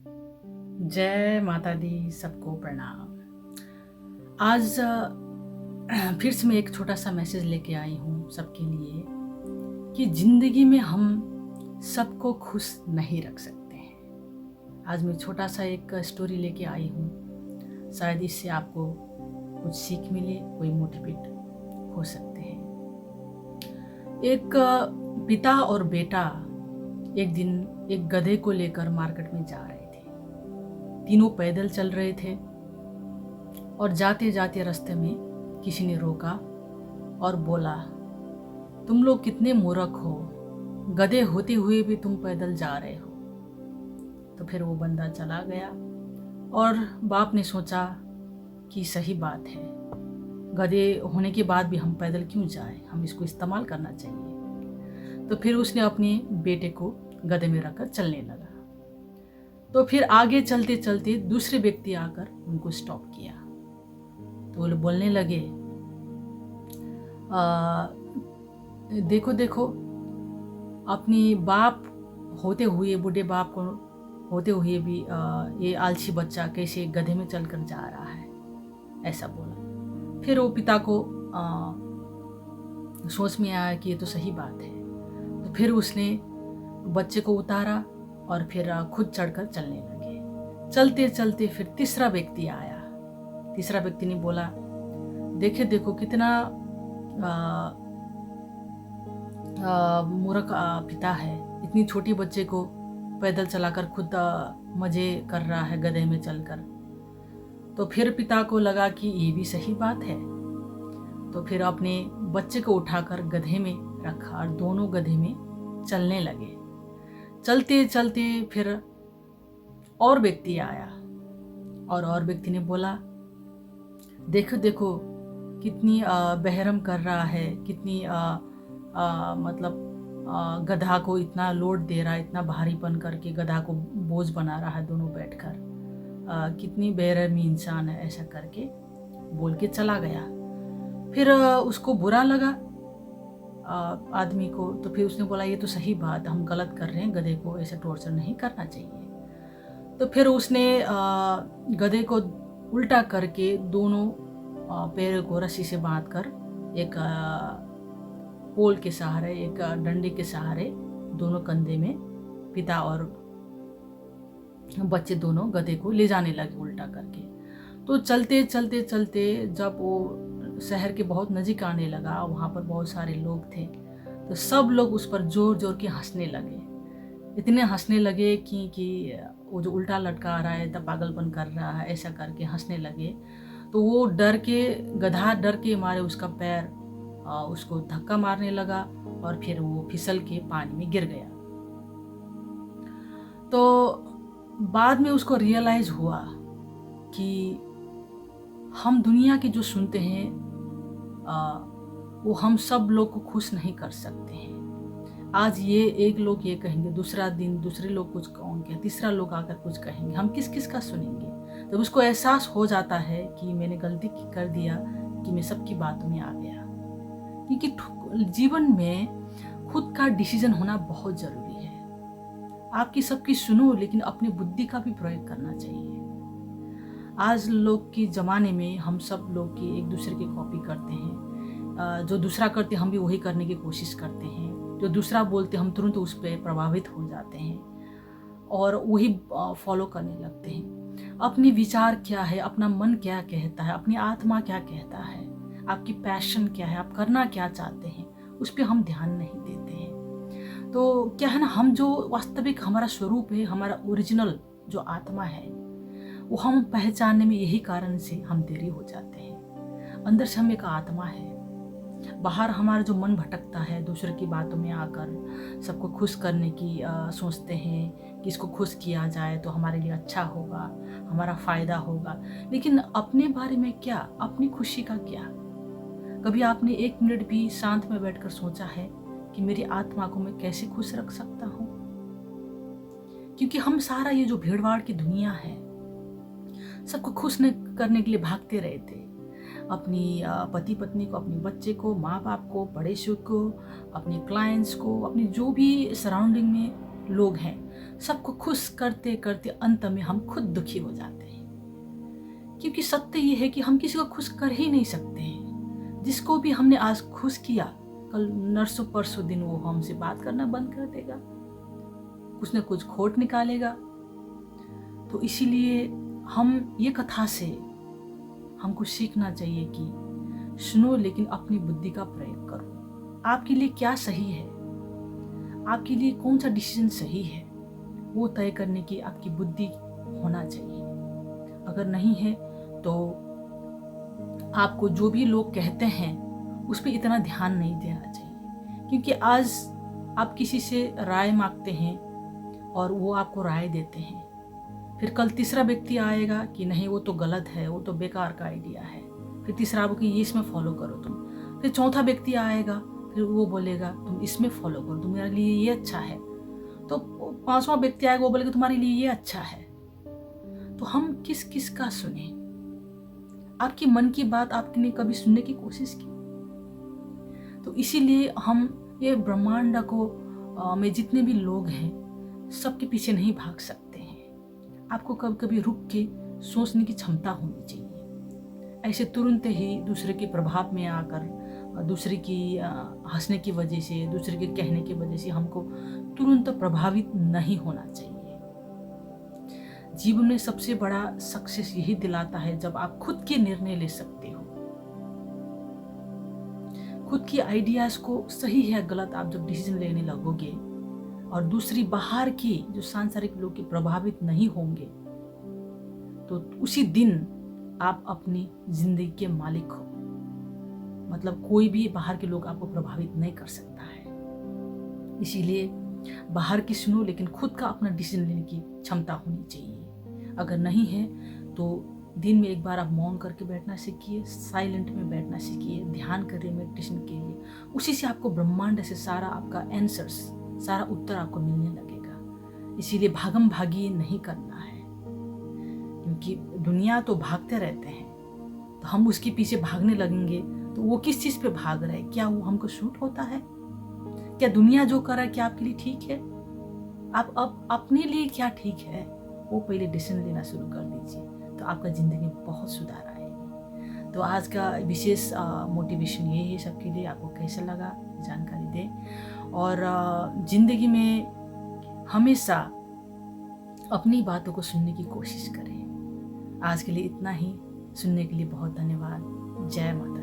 जय माता दी, सबको प्रणाम। आज फिर से मैं एक छोटा सा मैसेज लेके आई हूँ सबके लिए कि ज़िंदगी में हम सबको खुश नहीं रख सकते हैं। आज मैं छोटा सा एक स्टोरी लेके आई हूँ, शायद इससे आपको कुछ सीख मिले, कोई मोटिवेट हो सकते हैं। एक पिता और बेटा एक दिन एक गधे को लेकर मार्केट में जा रहे थे। तीनों पैदल चल रहे थे और जाते जाते रास्ते में किसी ने रोका और बोला, तुम लोग कितने मूर्ख हो, गधे होते हुए भी तुम पैदल जा रहे हो। तो फिर वो बंदा चला गया और बाप ने सोचा कि सही बात है, गधे होने के बाद भी हम पैदल क्यों जाएं, हम इसको इस्तेमाल करना चाहिए। तो फिर उसने अपने बेटे को गधे में रखकर चलने लगा। तो फिर आगे चलते चलते दूसरे व्यक्ति आकर उनको स्टॉप किया। तो वो लोग बोलने लगे, देखो देखो, अपनी बाप होते हुए, बूढ़े बाप को होते हुए भी ये आलसी बच्चा कैसे गधे में चलकर जा रहा है, ऐसा बोला। फिर वो पिता को सोच में आया कि ये तो सही बात है। तो फिर उसने बच्चे को उतारा और फिर खुद चढ़कर चलने लगे। चलते चलते फिर तीसरा व्यक्ति आया। तीसरा व्यक्ति ने बोला, देखे देखो कितना मूर्ख पिता है, इतनी छोटी बच्चे को पैदल चलाकर खुद मज़े कर रहा है गधे में चलकर। तो फिर पिता को लगा कि ये भी सही बात है। तो फिर अपने बच्चे को उठाकर गधे में रखा और दोनों गधे में चलने लगे। चलते चलते फिर और व्यक्ति आया और व्यक्ति ने बोला, देखो देखो कितनी बहरम कर रहा है, कितनी गधा को इतना लोड दे रहा है, इतना भारीपन करके गधा को बोझ बना रहा है दोनों बैठकर, कितनी बेरहमी इंसान है, ऐसा करके बोल के चला गया। फिर उसको बुरा लगा आदमी को। तो फिर उसने बोला, ये तो सही बात, हम गलत कर रहे हैं, गधे को ऐसे टॉर्चर नहीं करना चाहिए। तो फिर उसने गधे को उल्टा करके दोनों पैरों को रस्सी से बांधकर एक पोल के सहारे, एक डंडे के सहारे दोनों कंधे में पिता और बच्चे दोनों गधे को ले जाने लगे उल्टा करके। तो चलते चलते चलते जब वो शहर के बहुत नज़दीक आने लगा, वहाँ पर बहुत सारे लोग थे। तो सब लोग उस पर जोर जोर के हंसने लगे, इतने हंसने लगे कि वो जो उल्टा लटका रहा है, तब पागलपन कर रहा है, ऐसा करके हंसने लगे। तो वो गधा डर के मारे उसका पैर उसको धक्का मारने लगा और फिर वो फिसल के पानी में गिर गया। तो बाद में उसको रियलाइज़ हुआ कि हम दुनिया की जो सुनते हैं वो हम सब लोग को खुश नहीं कर सकते हैं। आज ये एक लोग ये कहेंगे, दूसरा दिन दूसरे लोग कुछ कहेंगे, तीसरा लोग आकर कुछ कहेंगे, हम किस किस का सुनेंगे। जब उसको एहसास हो जाता है कि मैंने गलती कर दिया, कि मैं सबकी बातों में आ गया। क्योंकि जीवन में खुद का डिसीजन होना बहुत ज़रूरी है। आपकी सबकी सुनो, लेकिन अपनी बुद्धि का भी प्रयोग करना चाहिए। आज लोग के ज़माने में हम सब लोग की एक दूसरे की कॉपी करते हैं। जो दूसरा करते हम भी वही करने की कोशिश करते हैं। जो दूसरा बोलते हम तुरंत उस पर प्रभावित हो जाते हैं और वही फॉलो करने लगते हैं। अपनी विचार क्या है, अपना मन क्या कहता है, अपनी आत्मा क्या कहता है, आपकी पैशन क्या है, आप करना क्या चाहते हैं, उस पर हम ध्यान नहीं देते हैं। तो क्या है ना, हम जो वास्तविक हमारा स्वरूप है, हमारा ओरिजिनल जो आत्मा है, वो हम पहचानने में यही कारण से हम देरी हो जाते हैं। अंदर से हम एक आत्मा है, बाहर हमारा जो मन भटकता है, दूसरे की बातों में आकर सबको खुश करने की सोचते हैं कि इसको खुश किया जाए तो हमारे लिए अच्छा होगा, हमारा फ़ायदा होगा। लेकिन अपने बारे में क्या, अपनी खुशी का क्या? कभी आपने एक मिनट भी शांत में बैठकर सोचा है कि मेरी आत्मा को मैं कैसे खुश रख सकता हूँ? क्योंकि हम सारा ये जो भीड़भाड़ की दुनिया है, सबको खुश करने के लिए भागते रहते। अपनी पति पत्नी को, अपने बच्चे को, माँ बाप को, पड़ोसियों को, अपने क्लाइंट्स को, अपनी जो भी सराउंडिंग में लोग हैं, सबको खुश करते करते अंत में हम खुद दुखी हो जाते हैं। क्योंकि सत्य ये है कि हम किसी को खुश कर ही नहीं सकते हैं। जिसको भी हमने आज खुश किया, कल नरसों परसों दिन वो हमसे बात करना बंद कर देगा, कुछ न कुछ खोट निकालेगा। तो इसीलिए हम ये कथा से हमको सीखना चाहिए कि सुनो लेकिन अपनी बुद्धि का प्रयोग करो। आपके लिए क्या सही है, आपके लिए कौन सा डिसीजन सही है, वो तय करने की आपकी बुद्धि होना चाहिए। अगर नहीं है तो आपको जो भी लोग कहते हैं उस पर इतना ध्यान नहीं देना चाहिए। क्योंकि आज आप किसी से राय मांगते हैं और वो आपको राय देते हैं, फिर कल तीसरा व्यक्ति आएगा कि नहीं वो तो गलत है, वो तो बेकार का आइडिया है, फिर तीसरा आपको कि ये इसमें फॉलो करो तुम, फिर चौथा व्यक्ति आएगा, फिर वो बोलेगा तुम इसमें फॉलो करो, तुम्हारे लिए ये अच्छा है, तो पांचवा व्यक्ति आएगा, वो बोलेगा तुम्हारे लिए ये अच्छा है। तो हम किस किस का सुने? आपकी मन की बात आपने कभी सुनने की कोशिश की? तो इसीलिए हम ये ब्रह्मांड को में जितने भी लोग हैं सबके पीछे नहीं भाग सकते हैं। आपको कभी कभी रुक के सोचने की क्षमता होनी चाहिए। ऐसे तुरंत ही दूसरे के प्रभाव में आकर, दूसरे की हंसने की वजह से, दूसरे के कहने की वजह से हमको तुरंत प्रभावित नहीं होना चाहिए। जीवन में सबसे बड़ा सक्सेस यही दिलाता है जब आप खुद के निर्णय ले सकते हो। खुद की आइडियाज को सही है गलत आप जब डिसीजन लेने लगोगे और दूसरी बाहर की जो सांसारिक लोग के प्रभावित नहीं होंगे, तो उसी दिन आप अपनी जिंदगी के मालिक हो। मतलब कोई भी बाहर के लोग आपको प्रभावित नहीं कर सकता है। इसीलिए बाहर की सुनो लेकिन खुद का अपना डिसीजन लेने की क्षमता होनी चाहिए। अगर नहीं है तो दिन में एक बार आप मौन करके बैठना सीखिए, साइलेंट में बैठना सीखिए, ध्यान करिए मेडिटेशन के लिए। उसी से आपको ब्रह्मांड से सारा आपका आंसर्स, सारा उत्तर आपको मिलने लगेगा। इसीलिए भागम भागी नहीं करना है, क्योंकि दुनिया तो भागते रहते हैं, तो हम उसके पीछे भागने लगेंगे तो वो किस चीज़ पे भाग रहे हैं? क्या वो हमको सूट होता है? क्या दुनिया जो कर रहा है क्या आपके लिए ठीक है? आप अपने लिए क्या ठीक है वो पहले डिसीजन लेना शुरू कर दीजिए, तो आपका ज़िंदगी में बहुत सुधार आएगी। तो आज का विशेष मोटिवेशन ये है सबके लिए। आपको कैसा लगा जानकारी दें, और ज़िंदगी में हमेशा अपनी बातों को सुनने की कोशिश करें। आज के लिए इतना ही। सुनने के लिए बहुत धन्यवाद। जय माता।